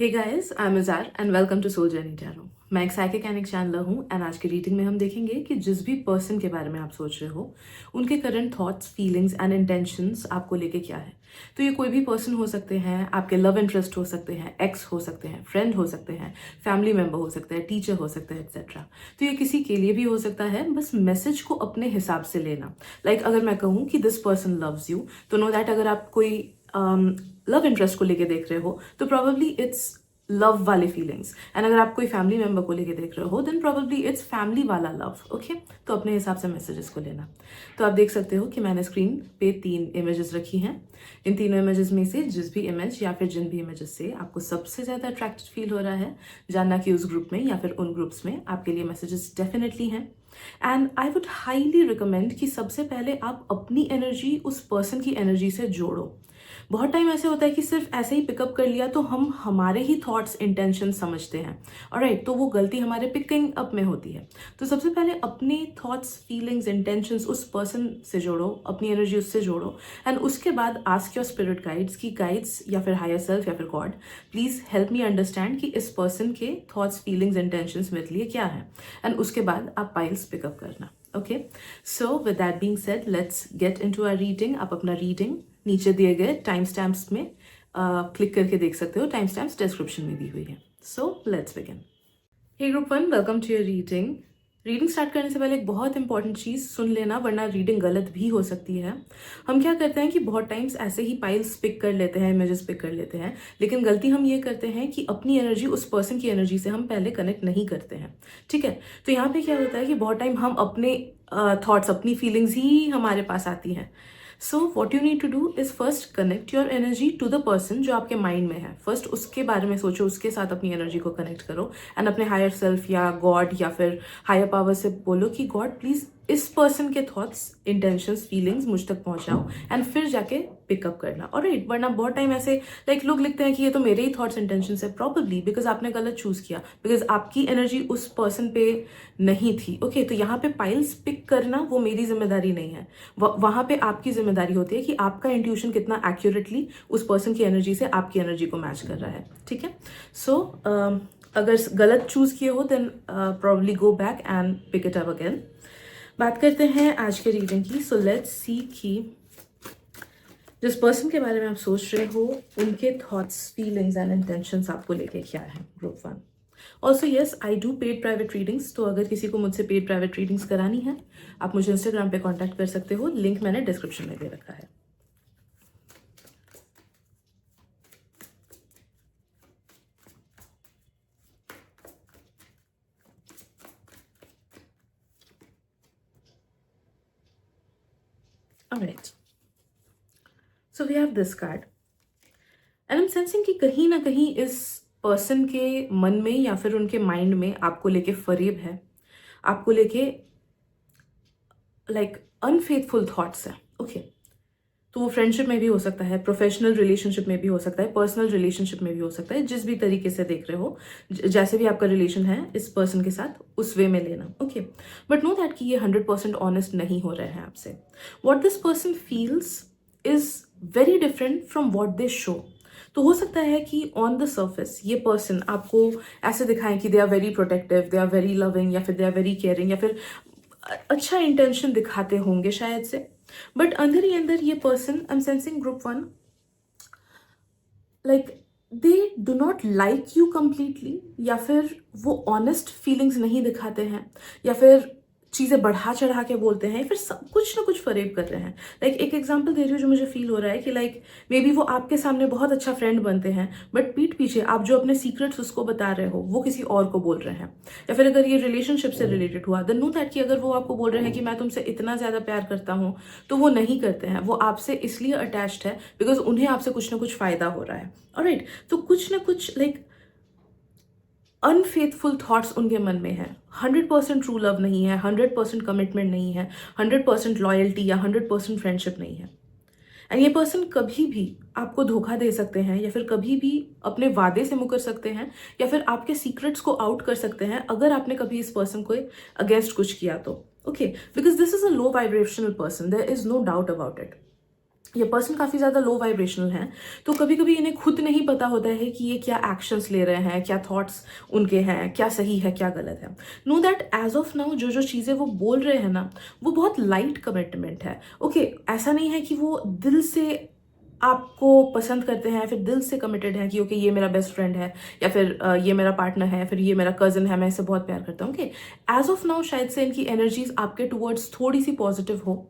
Hey guys, I am Izhar and welcome to soul journey tarot. मैं एक psychic and एक चैनलर हूँ एंड आज की रीडिंग में हम देखेंगे कि जिस भी पर्सन के बारे में आप सोच रहे हो उनके current thoughts, feelings and intentions आपको लेके क्या है। तो ये कोई भी पर्सन हो सकते हैं, आपके लव इंटरेस्ट हो सकते हैं, एक्स हो सकते हैं, फ्रेंड हो सकते हैं, फैमिली मेम्बर हो सकते हैं, टीचर हो सकते हैं, एक्सेट्रा। तो ये किसी के लिए भी हो सकता है, बस मैसेज को अपने हिसाब से लेना। अगर मैं कहूँ कि दिस पर्सन लव्स यू, तो नो दैट अगर आप कोई लव इंटरेस्ट को लेके देख रहे हो तो प्रॉबेबली इट्स लव वाले फीलिंग्स, एंड अगर आप कोई फैमिली मेंबर को लेके देख रहे हो देन प्रॉबेबली इट्स फैमिली वाला लव। ओके, तो अपने हिसाब से मैसेजेस को लेना। तो आप देख सकते हो कि मैंने स्क्रीन पे 3 इमेजेस रखी हैं। इन तीनों इमेजेस में से जिस भी इमेज या फिर जिन भी इमेजेस से आपको सबसे ज़्यादा अट्रैक्टेड फील हो रहा है, जानना कि उस ग्रुप में या फिर उन ग्रुप्स में आपके लिए मैसेजेस डेफिनेटली हैं। And I would highly recommend कि सबसे पहले आप अपनी एनर्जी उस पर्सन की एनर्जी से जोड़ो। बहुत टाइम ऐसे होता है कि सिर्फ ऐसे ही पिकअप कर लिया तो हम हमारे ही थॉट्स, इंटेंशन समझते हैं, ऑलराइट, तो वो गलती हमारे पिकिंग अप में होती है। तो सबसे पहले अपने थॉट्स, फीलिंग्स, इंटेंशंस उस पर्सन से जोड़ो, अपनी एनर्जी उससे जोड़ो, एंड उसके बाद आस्क योर स्पिरिट गाइड्स की गाइड्स या फिर हायर सेल्फ या फिर God, please help me understand कि इस पर्सन के थॉट्स, फीलिंग्स, इंटेंशंस मेरे लिए क्या है, एंड उसके बाद आप पाइल्स पिकअप करना। Okay, so with that being said, let's get into our reading. आप अपना रीडिंग नीचे दिए गए टाइम स्टैम्प्स में क्लिक करके देख सकते हो। टाइम स्टैम्प्स डिस्क्रिप्शन में दी हुई है। So let's begin. Hey group 1, welcome to your reading. Reading start करने से पहले एक बहुत इंपॉर्टेंट चीज़ सुन लेना, वरना रीडिंग गलत भी हो सकती है। हम क्या करते हैं कि बहुत टाइम्स ऐसे ही पाइल्स पिक कर लेते हैं, इमेजेस पिक कर लेते हैं, लेकिन गलती हम ये करते हैं कि अपनी एनर्जी उस पर्सन की एनर्जी से हम पहले कनेक्ट नहीं करते हैं। ठीक है, तो यहाँ पे क्या होता है कि बहुत टाइम हम अपने थॉट्स, अपनी फीलिंग्स ही हमारे पास आती हैं। So what you need to do is first connect your energy to the person जो आपके माइंड में है। फर्स्ट उसके बारे में सोचो, उसके साथ अपनी एनर्जी को कनेक्ट करो, एंड अपने हायर सेल्फ या गॉड या फिर हायर पावर से बोलो कि गॉड प्लीज इस पर्सन के थॉट्स, इंटेंशंस, फीलिंग्स मुझ तक पहुंचाओ, एंड फिर जाके पिकअप करना। और राइट, वरना बहुत टाइम ऐसे लोग लिखते हैं कि ये तो मेरे ही थॉट्स, इंटेंशंस है, प्रॉब्ली बिकॉज आपने गलत चूज किया, बिकॉज आपकी एनर्जी उस पर्सन पे नहीं थी। ओके, तो यहाँ पे पाइल्स पिक करना वो मेरी जिम्मेदारी नहीं है, वहां पे आपकी जिम्मेदारी होती है कि आपका इंट्यूशन कितना एक्यूरेटली उस पर्सन की एनर्जी से आपकी एनर्जी को मैच कर रहा है। ठीक है, सो अगर गलत चूज किए हो then probably go back and pick it up again. बात करते हैं आज के रीडिंग की। सो लेट्स सी कि जिस पर्सन के बारे में आप सोच रहे हो उनके थॉट्स, फीलिंग्स एंड इंटेंशंस आपको लेके क्या है। Group 1। Also yes, I do paid private readings, तो अगर किसी को मुझसे पेड प्राइवेट रीडिंग्स करानी है आप मुझे इंस्टाग्राम पे कॉन्टैक्ट कर सकते हो, लिंक मैंने डिस्क्रिप्शन में दे रखा है। Alright, so we have this card and I am sensing कि कहीं ना कहीं इस पर्सन के मन में या फिर उनके माइंड में आपको लेके फरेब है, आपको लेके अनफेथफुल थॉट्स है। ओके, तो वो फ्रेंडशिप में भी हो सकता है, प्रोफेशनल रिलेशनशिप में भी हो सकता है, पर्सनल रिलेशनशिप में भी हो सकता है, जिस भी तरीके से देख रहे हो, जैसे भी आपका रिलेशन है इस पर्सन के साथ, उस वे में लेना। ओके, बट नो दैट कि ये 100% ऑनेस्ट नहीं हो रहे हैं आपसे। What this person feels is very different from what they show. तो हो सकता है कि ऑन द सर्फेस ये पर्सन आपको ऐसे दिखाएं कि they are very protective, they are very loving, या फिर दे आर वेरी केयरिंग, या फिर अच्छा इंटेंशन दिखाते होंगे शायद से, बट अंदर ही अंदर ये person, I am sensing group 1, they do not like you completely, या फिर वो ऑनेस्ट फीलिंग्स नहीं दिखाते हैं, या फिर चीज़ें बढ़ा चढ़ा के बोलते हैं, फिर सब कुछ ना कुछ फरेब कर रहे हैं। एक एग्जांपल दे रही हूँ जो मुझे फील हो रहा है कि मे बी वो आपके सामने बहुत अच्छा फ्रेंड बनते हैं, बट पीठ पीछे आप जो अपने सीक्रेट्स उसको बता रहे हो वो किसी और को बोल रहे हैं। या फिर अगर ये रिलेशनशिप से रिलेटेड हुआ, देन नो दैट कि अगर वो आपको बोल रहे हैं कि मैं तुमसे इतना ज़्यादा प्यार करता हूँ, तो वो नहीं करते हैं, वो आपसे इसलिए अटैच्ड है बिकॉज उन्हें आपसे कुछ ना कुछ फायदा हो रहा है। ऑलराइट, तो कुछ ना कुछ अनफेथफुल थॉट्स उनके मन में है। 100% ट्रू लव नहीं है, 100% कमिटमेंट नहीं है, 100% लॉयल्टी या 100% फ्रेंडशिप नहीं है। एंड ये पर्सन कभी भी आपको धोखा दे सकते हैं, या फिर कभी भी अपने वादे से मुकर सकते हैं, या फिर आपके सीक्रेट्स को आउट कर सकते हैं अगर आपने कभी इस पर्सन को अगेंस्ट कुछ किया तो। Okay, because this is a low vibrational person, there is no doubt about it. ये पर्सन काफ़ी ज़्यादा लो वाइब्रेशनल हैं, तो कभी कभी इन्हें खुद नहीं पता होता है कि ये क्या एक्शंस ले रहे हैं, क्या थॉट्स उनके हैं, क्या सही है क्या गलत है। Know that as of now जो जो चीज़ें वो बोल रहे हैं ना, वो बहुत लाइट कमिटमेंट है। ओके, ऐसा नहीं है कि वो दिल से आपको पसंद करते हैं, फिर दिल से कमिटेड है कि ओके ये मेरा बेस्ट फ्रेंड है, या फिर ये मेरा पार्टनर है, फिर ये मेरा कजन है, मैं इससे बहुत प्यार करता हूँ। ओके, एज ऑफ नाउ शायद से इनकी एनर्जीज आपके टुवर्ड्स थोड़ी सी पॉजिटिव हो,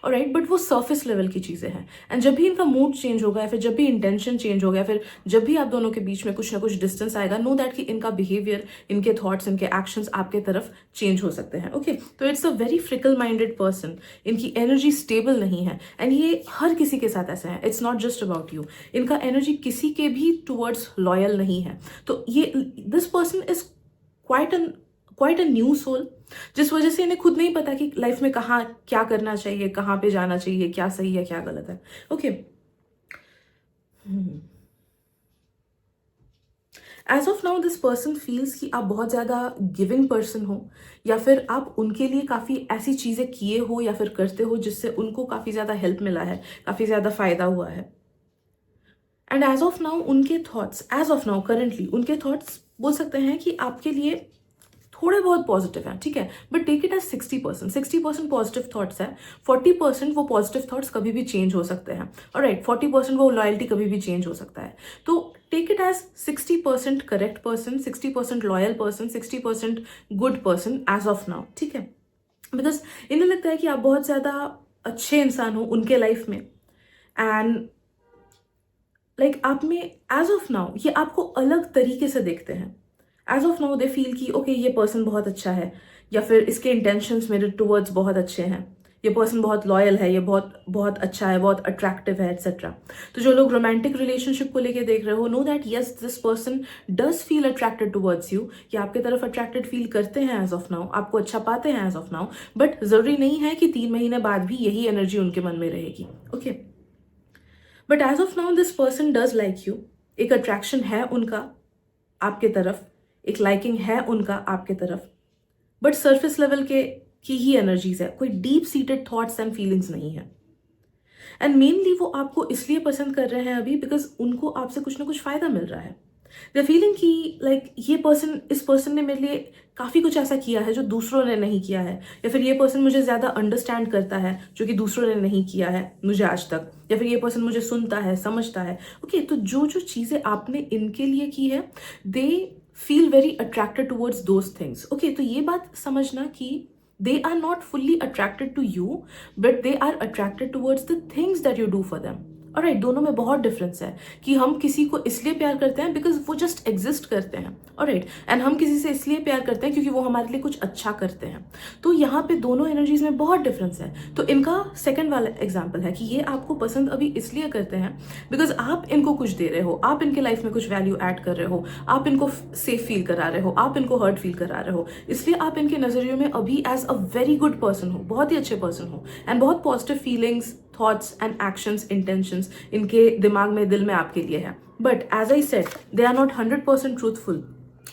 ऑलराइट, बट वो सरफेस लेवल की चीज़ें हैं। एंड जब भी इनका मूड चेंज होगा, या फिर जब भी इंटेंशन चेंज हो गया, फिर जब भी आप दोनों के बीच में कुछ ना कुछ डिस्टेंस आएगा, नो दैट कि इनका बिहेवियर, इनके थॉट्स, इनके एक्शंस आपके तरफ चेंज हो सकते हैं। ओके, तो it's a very fickle minded person, इनकी एनर्जी स्टेबल नहीं है, एंड ये हर किसी के साथ ऐसा है, it's not just about you. इनका एनर्जी किसी के भी टुवर्ड्स लॉयल नहीं है। तो ये this person is quite a new soul, जिस वजह से इन्हें खुद नहीं पता कि लाइफ में कहाँ क्या करना चाहिए, कहाँ पे जाना चाहिए, क्या सही है क्या गलत है। Okay, as of now this person feels कि आप बहुत ज़्यादा गिविंग पर्सन हो, या फिर आप उनके लिए काफ़ी ऐसी चीज़ें किए हो या फिर करते हो जिससे उनको काफ़ी ज़्यादा हेल्प मिला है, काफ़ी ज़्यादा फायदा हुआ है। एंड एज ऑफ नाउ उनके thoughts, as of now currently उनके थॉट्स बोल सकते हैं कि आपके लिए थोड़े बहुत पॉजिटिव हैं, ठीक है, but take it as 60%। 60% positive thoughts है, 40% वो पॉजिटिव थॉट्स कभी भी चेंज हो सकते हैं, और राइट 40% वो लॉयल्टी कभी भी चेंज हो सकता है। तो take it as 60% correct person, 60% loyal person, 60% good person as of now, ठीक है। बिकॉज इन्हें लगता है कि आप बहुत ज़्यादा अच्छे इंसान हो उनके लाइफ में, एंड लाइक आप में एज ऑफ नाउ ये आपको अलग तरीके से देखते हैं। As of now they feel कि ओके ये पर्सन बहुत अच्छा है, या फिर इसके इंटेंशंस मेरे टुवर्ड्स बहुत अच्छे हैं, ये पर्सन बहुत लॉयल है, ये बहुत बहुत अच्छा है, बहुत अट्रैक्टिव है, एक्सेट्रा। तो जो लोग रोमांटिक रिलेशनशिप को लेके देख रहे हो, नो दैट yes this person does feel attracted towards you, ये आपके तरफ अट्रैक्टेड फील करते हैं एज ऑफ नाउ, आपको अच्छा पाते हैं एज ऑफ नाउ, बट जरूरी नहीं है कि 3 महीने बाद भी यही एनर्जी उनके मन में रहेगी। Okay, but as of now this person does like you, एक अट्रैक्शन है उनका आपके तरफ, एक लाइकिंग है उनका आपके तरफ, बट सरफेस लेवल के की ही एनर्जीज है, कोई deep seated thoughts and feelings नहीं है। एंड मेनली वो आपको इसलिए पसंद कर रहे हैं अभी बिकॉज उनको आपसे कुछ ना कुछ फायदा मिल रहा है। दे फीलिंग कि लाइक ये पर्सन, इस पर्सन ने मेरे लिए काफ़ी कुछ ऐसा किया है जो दूसरों ने नहीं किया है, या फिर ये पर्सन मुझे ज़्यादा अंडरस्टैंड करता है जो कि दूसरों ने नहीं किया है मुझे आज तक, या फिर ये पर्सन मुझे सुनता है, समझता है। ओके, तो जो जो चीज़ें आपने इनके लिए की है, दे feel very attracted towards those things. Okay, तो ये बात समझना कि they are not fully attracted to you, but they are attracted towards the things that you do for them. Alright, दोनों में बहुत डिफरेंस है कि हम किसी को इसलिए प्यार करते हैं बिकॉज वो जस्ट एग्जिस्ट करते हैं, ऑलराइट, एंड हम किसी से इसलिए प्यार करते हैं क्योंकि वो हमारे लिए कुछ अच्छा करते हैं। तो यहाँ पे दोनों एनर्जीज में बहुत डिफरेंस है। तो इनका सेकंड वाला एग्जाम्पल है कि ये आपको पसंद अभी इसलिए करते हैं बिकॉज आप इनको कुछ दे रहे हो, आप इनके लाइफ में कुछ वैल्यू ऐड कर रहे हो, आप इनको सेफ फील करा रहे हो, आप इनको हर्ट फील करा रहे हो, इसलिए आप इनके नजरियों में अभी as a very good person हो, बहुत ही अच्छे पर्सन हो, एंड बहुत positive feelings, thoughts and actions, intentions इनके दिमाग में, दिल में आपके लिए है। But as I said they are not 100% truthful.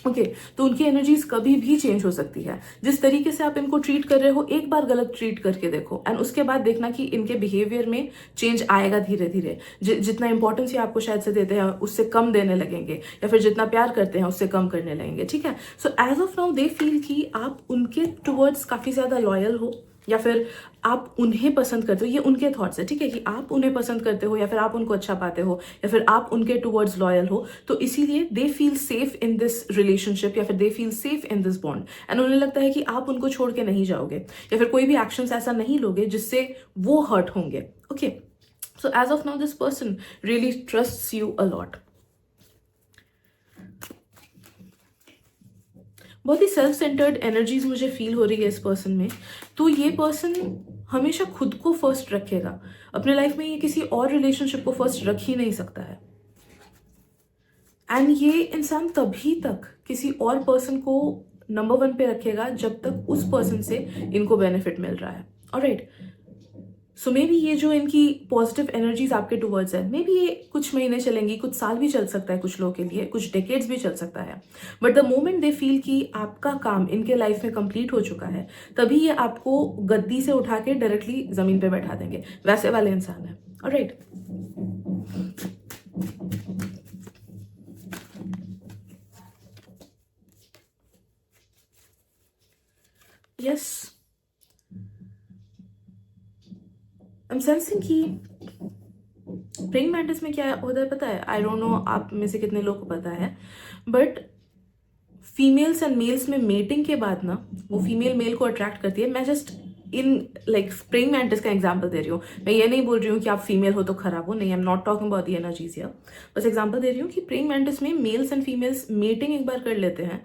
Okay, तो उनकी एनर्जीज कभी भी चेंज हो सकती है। जिस तरीके से आप इनको ट्रीट कर रहे हो, एक बार गलत ट्रीट करके देखो, एंड उसके बाद देखना कि इनके बिहेवियर में चेंज आएगा धीरे धीरे। जितना इंपॉर्टेंस ये आपको शायद से देते हैं उससे कम देने लगेंगे, या फिर जितना प्यार करते हैं उससे कम करने लगेंगे, ठीक है। So as of now they feel कि आप उनके टुवर्ड्स काफी ज्यादा लॉयल हो, या फिर आप उन्हें पसंद करते हो, ये उनके थॉट्स है, ठीक है, कि आप उन्हें पसंद करते हो, या फिर आप उनको अच्छा पाते हो, या फिर आप उनके टुवर्ड्स लॉयल हो। तो इसीलिए they feel safe in this relationship, या फिर they feel safe in this bond, and उन्हें लगता है कि आप उनको छोड़ के नहीं जाओगे, या फिर कोई भी एक्शंस ऐसा नहीं लोगे जिससे वो हर्ट होंगे। Okay, so as of now this person really trusts you a lot. बहुत ही सेल्फ सेंटर्ड एनर्जीज मुझे फील हो रही है इस पर्सन में। तो ये पर्सन हमेशा खुद को फर्स्ट रखेगा अपने लाइफ में, ये किसी और रिलेशनशिप को फर्स्ट रख ही नहीं सकता है। एंड ये इंसान तभी तक किसी और पर्सन को नंबर 1 पे रखेगा जब तक उस पर्सन से इनको बेनिफिट मिल रहा है, ऑलराइट। सो मे बी ये जो इनकी पॉजिटिव एनर्जीज आपके टूवर्ड्स है, मे बी ये कुछ महीने चलेंगी, कुछ साल भी चल सकता है कुछ लोगों के लिए, कुछ डेकेड्स भी चल सकता है, but the moment they feel कि आपका काम इनके लाइफ में कंप्लीट हो चुका है, तभी ये आपको गद्दी से उठा के डायरेक्टली जमीन पे बैठा देंगे। वैसे वाले इंसान है। Alright, yes, I am sensing कि प्रेइंग मैंटिस में क्या होता है पता है? आई डोंट नो आप में से कितने लोग को पता है, बट फीमेल्स एंड मेल्स में मेटिंग के बाद ना वो फीमेल मेल को अट्रैक्ट करती है। मैं just in like praying mantis का एग्जांपल दे रही हूँ। मैं ये नहीं बोल रही हूँ कि आप फीमेल हो तो खराब हो, नहीं, आई am not talking about the energies here. बस एग्जांपल दे रही हूँ कि प्रेइंग मैंटिस में मेल्स एंड फीमेल्स मेटिंग एक बार कर लेते हैं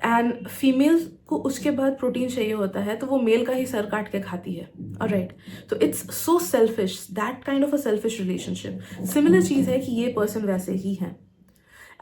एंड फीमेल को उसके बाद प्रोटीन चाहिए होता है, तो वो मेल का ही सर काट के खाती है। ऑलराइट, तो it's so selfish, that kind of a selfish relationship. Similar चीज है कि ये पर्सन वैसे ही है।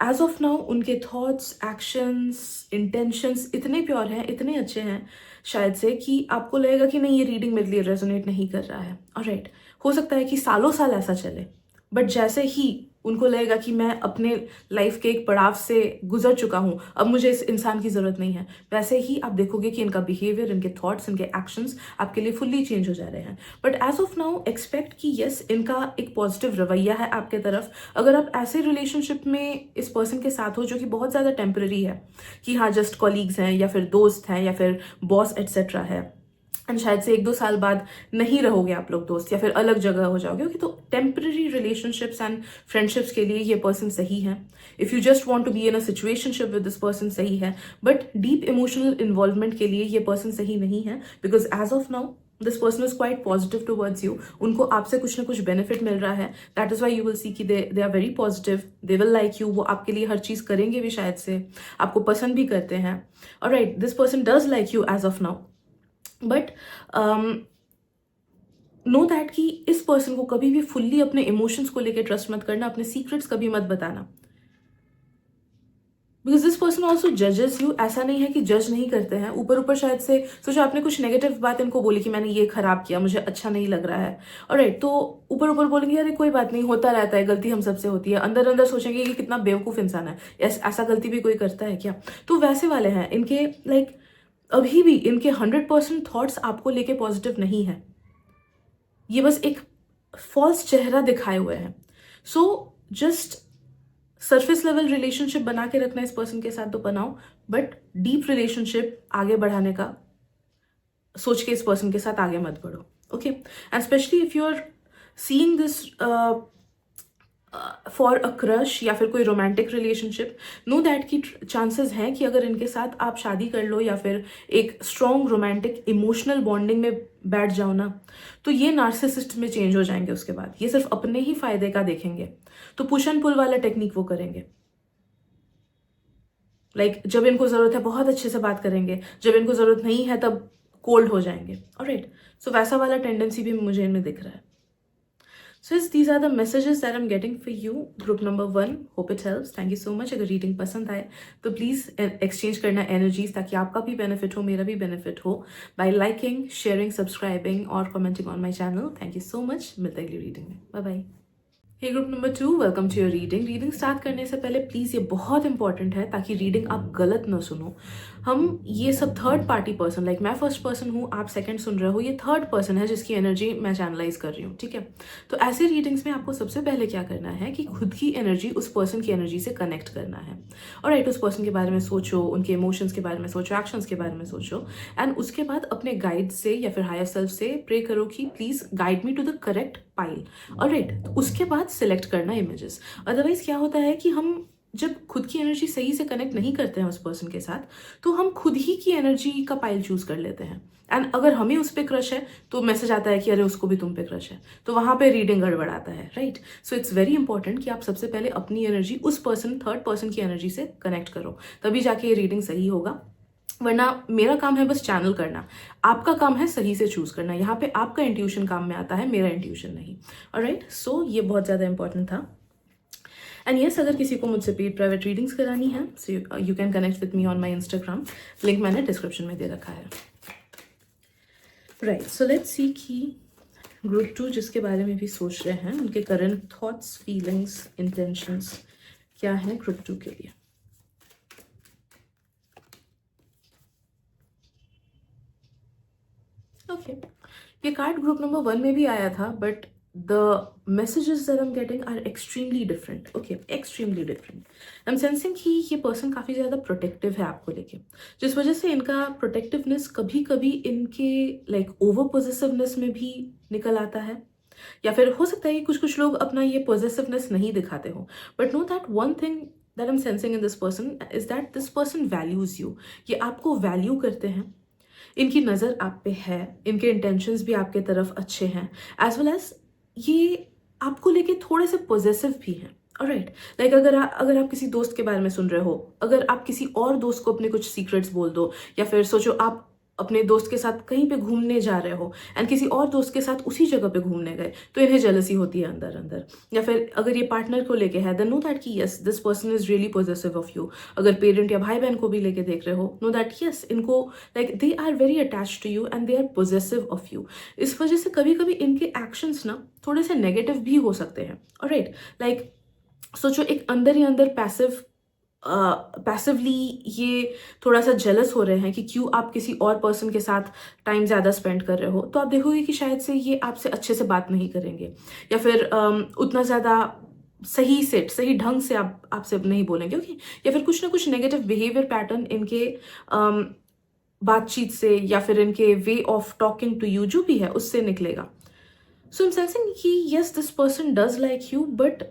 एज ऑफ नाउ उनके थॉट्स, एक्शंस, इंटेंशंस इतने प्योर हैं, इतने अच्छे हैं शायद से, कि आपको लगेगा कि नहीं, ये रीडिंग मेरे लिए रेजोनेट नहीं कर रहा है। ऑलराइट, हो सकता है कि सालों साल ऐसा चले, बट जैसे ही उनको लगेगा कि मैं अपने लाइफ के एक पड़ाव से गुजर चुका हूँ, अब मुझे इस इंसान की जरूरत नहीं है, वैसे ही आप देखोगे कि इनका बिहेवियर, इनके थॉट्स, इनके एक्शंस आपके लिए फुल्ली चेंज हो जा रहे हैं। But as of now expect कि यस, इनका एक पॉजिटिव रवैया है आपके तरफ। अगर आप ऐसे रिलेशनशिप में इस पर्सन के साथ हो जो कि बहुत ज़्यादा टेम्पररी है, कि हाँ जस्ट कॉलीग्स हैं या फिर दोस्त हैं या फिर बॉस एटसेट्रा है, एंड शायद से 1-2 साल बाद नहीं रहोगे आप लोग दोस्त या फिर अलग जगह हो जाओगे, ओके, तो टेम्पररी रिलेशनशिप्स एंड फ्रेंडशिप्स के लिए ये पर्सन सही है। If you just want to be in a situationship with this person सही है, बट डीप इमोशनल इन्वॉल्वमेंट के लिए ये पर्सन सही नहीं है, because as of now this person is quite positive towards you. उनको आपसे कुछ ना कुछ बेनिफिट मिल रहा है, that is why you will see कि they are very positive, they will like you, वो आपके लिए हर चीज करेंगे भी, शायद से आपको पसंद भी करते हैं। Alright, this person does like you as of now, but know that कि इस पर्सन को कभी भी फुल्ली अपने इमोशंस को लेकर ट्रस्ट मत करना, अपने सीक्रेट्स कभी मत बताना, बिकॉज दिस पर्सन ऑल्सो जजेस यू। ऐसा नहीं है कि जज नहीं करते हैं, ऊपर ऊपर शायद से सोचो आपने कुछ नेगेटिव बात इनको बोली कि मैंने ये खराब किया, मुझे अच्छा नहीं लग रहा है, ऑलराइट, तो ऊपर ऊपर बोलेंगे अरे कोई बात नहीं, होता रहता है, गलती हम सबसे होती है, अंदर अंदर सोचेंगे कि कितना बेवकूफ इंसान है, ऐसा गलती भी कोई करता है क्या? तो वैसे वाले हैं इनके, लाइक अभी भी इनके 100% थॉट्स आपको लेके पॉजिटिव नहीं है, ये बस एक फॉल्स चेहरा दिखाए हुए हैं। So just surface level relationship बना के रखना इस पर्सन के साथ तो बनाओ, बट डीप रिलेशनशिप आगे बढ़ाने का सोच के इस पर्सन के साथ आगे मत बढ़ो, okay. And specially if you are seeing this for a crush या फिर कोई रोमांटिक रिलेशनशिप, नो दैट की चांसेस हैं कि अगर इनके साथ आप शादी कर लो या फिर एक स्ट्रॉन्ग रोमांटिक इमोशनल बॉन्डिंग में बैठ जाओ ना, तो ये नार्सिसिस्ट में चेंज हो जाएंगे उसके बाद, ये सिर्फ अपने ही फायदे का देखेंगे, तो पुश एंड पुल वाला टेक्निक वो करेंगे। लाइक जब इनको जरूरत है बहुत अच्छे से बात करेंगे, जब इनको जरूरत नहीं है तब कोल्ड हो जाएंगे। ऑलराइट, सो वैसा वाला टेंडेंसी भी मुझे इनमें दिख रहा है। So yes, these are the messages that I'm getting for you. Group number 1, hope it helps. Thank you so much. अगर रीडिंग पसंद आए तो प्लीज़ एक्सचेंज करना एनर्जीज, ताकि आपका भी बेनिफिट हो, मेरा भी बेनिफिट हो, बाय लाइकिंग, शेयरिंग, सब्सक्राइबिंग और commenting on my channel. Thank you so much, मिलते हैं अगली रीडिंग में, bye bye. Hey group number 2, welcome to your reading. Reading start करने से पहले प्लीज़ ये बहुत इंपॉर्टेंट है, ताकि रीडिंग आप गलत ना सुनो। हम ये सब थर्ड पार्टी पर्सन, लाइक मैं फर्स्ट पर्सन हूँ, आप सेकंड सुन रहे हो, ये थर्ड पर्सन है जिसकी एनर्जी मैं चैनलाइज कर रही हूँ, ठीक है। तो ऐसे रीडिंग्स में आपको सबसे पहले क्या करना है कि खुद की एनर्जी उस पर्सन की एनर्जी से कनेक्ट करना है। और राइट, उस पर्सन के बारे में सोचो, उनके इमोशंस के बारे में सोचो, एक्शंस के बारे में सोचो, एंड उसके बाद अपने गाइड से या फिर हायर सेल्फ से प्रे करो कि please guide me to the correct pile. Alright, तो उसके बाद सिलेक्ट करना इमेजेस। अदरवाइज क्या होता है कि हम जब खुद की एनर्जी सही से कनेक्ट नहीं करते हैं उस पर्सन के साथ, तो हम खुद ही की एनर्जी का पाइल चूज कर लेते हैं, एंड अगर हमें उस पर क्रश है तो मैसेज आता है कि अरे उसको भी तुम पे क्रश है, तो वहां पे रीडिंग गड़बड़ाता है, right. So it's very important कि आप सबसे पहले अपनी एनर्जी उस पर्सन, थर्ड पर्सन की एनर्जी से कनेक्ट करो, तभी जाके ये रीडिंग सही होगा। वरना मेरा काम है बस चैनल करना, आपका काम है सही से चूज करना। यहाँ पे आपका इंट्यूशन काम में आता है, मेरा इंट्यूशन नहीं। ऑलराइट, सो ये बहुत ज़्यादा इंपॉर्टेंट था। एंड यस, अगर किसी को मुझसे पेड प्राइवेट रीडिंग्स करानी है, so you can connect with me on my Instagram, link मैंने डिस्क्रिप्शन में दे रखा है। राइट, सो लेट्स सी कि ग्रुप 2 जिसके बारे में भी सोच रहे हैं, उनके करंट थॉट्स, फीलिंग्स, इंटेंशंस क्या है ग्रुप 2 के लिए। ओके, ये कार्ड ग्रुप नंबर 1 में भी आया था, but the messages that I'm getting are extremely different. Okay, extremely different. I'm sensing कि ये person काफ़ी ज़्यादा protective है आपको लेके, जिस वजह से इनका protectiveness कभी कभी इनके like over possessiveness में भी निकल आता है, या फिर हो सकता है कि कुछ कुछ लोग अपना ये possessiveness नहीं दिखाते हो, but know that one thing that I'm sensing in this person is that this person values you. ये आपको value करते हैं, इनकी नज़र आप पे है, इनके इंटेंशंस भी आपके तरफ अच्छे हैं, एज वेल एज ये आपको लेके थोड़े से पॉजिटिव भी हैं। ऑलराइट, लाइक अगर आप किसी दोस्त के बारे में सुन रहे हो, अगर आप किसी और दोस्त को अपने कुछ सीक्रेट्स बोल दो, या फिर सोचो आप अपने दोस्त के साथ कहीं पे घूमने जा रहे हो एंड किसी और दोस्त के साथ उसी जगह पे घूमने गए, तो इन्हें जेलसी होती है अंदर अंदर। या फिर अगर ये पार्टनर को लेके है, देन नो दैट कि yes this person is really positive of you. अगर पेरेंट या भाई बहन को भी लेके देख रहे हो, नो दैट यस इनको like they are very attached to you and they are positive of you. इस वजह से कभी कभी इनके एक्शंस ना थोड़े से नेगेटिव भी हो सकते हैं। ऑलराइट, लाइक सोचो एक अंदर ही अंदर पैसिवली ये थोड़ा सा जेलस हो रहे हैं कि क्यों आप किसी और पर्सन के साथ टाइम ज़्यादा स्पेंड कर रहे हो, तो आप देखोगे कि शायद से ये आपसे अच्छे से बात नहीं करेंगे, या फिर उतना ज़्यादा सही ढंग से आपसे नहीं बोलेंगे। ओके, या फिर कुछ ना कुछ नेगेटिव बिहेवियर पैटर्न इनके बातचीत से या फिर इनके way of talking to you जो भी है उससे निकलेगा। सो आई एम सेंसिंग कि yes this person does like you, but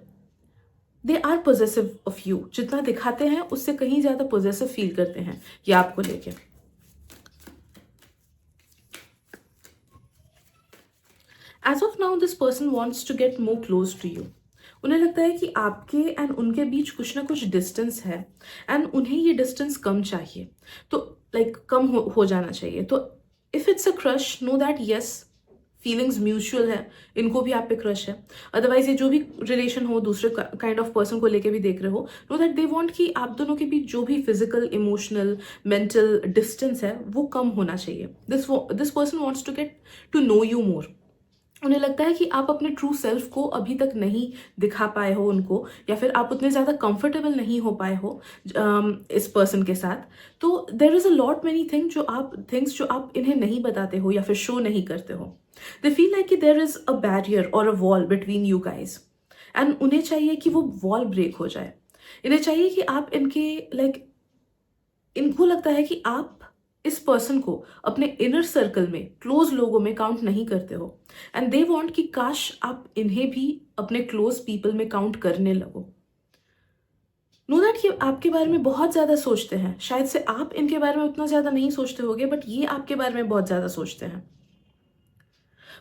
they are positive of you. जितना दिखाते हैं उससे कहीं ज्यादा पॉजिटिव फील करते हैं ये आपको लेके। As of now this person wants to get more close to you. उन्हें लगता है कि आपके एंड उनके बीच कुछ ना कुछ डिस्टेंस है एंड उन्हें ये डिस्टेंस कम चाहिए, तो लाइक कम हो जाना चाहिए। तो if it's a crush, no दैट यस फीलिंग्स म्यूचुअल है, इनको भी आप पे क्रश है। अदरवाइज ये जो भी रिलेशन हो, दूसरे काइंड ऑफ पर्सन को लेके भी देख रहे हो, नो दैट दे वांट कि आप दोनों के बीच जो भी फिजिकल, इमोशनल, मेंटल डिस्टेंस है वो कम होना चाहिए। This person wants to get to know you more. उन्हें लगता है कि आप अपने ट्रू सेल्फ को अभी तक नहीं दिखा पाए हो उनको, या फिर आप उतने ज़्यादा कंफर्टेबल नहीं हो पाए हो इस पर्सन के साथ। तो there is a lot many things जो आप इन्हें नहीं बताते हो या फिर शो नहीं करते हो। दे फील लाइक कि देर इज़ अ बैरियर और a wall between you guys, and उन्हें चाहिए कि वो वॉल ब्रेक हो जाए। इन्हें चाहिए कि आप इनको लगता है कि आप इस पर्सन को अपने इनर सर्कल में, क्लोज लोगों में काउंट नहीं करते हो, एंड दे वांट कि काश आप इन्हें भी अपने क्लोज पीपल में काउंट करने लगो। नो दैट ये आपके बारे में बहुत ज्यादा सोचते हैं। शायद से आप इनके बारे में उतना ज्यादा नहीं सोचते होगे, बट ये आपके बारे में बहुत ज्यादा सोचते हैं।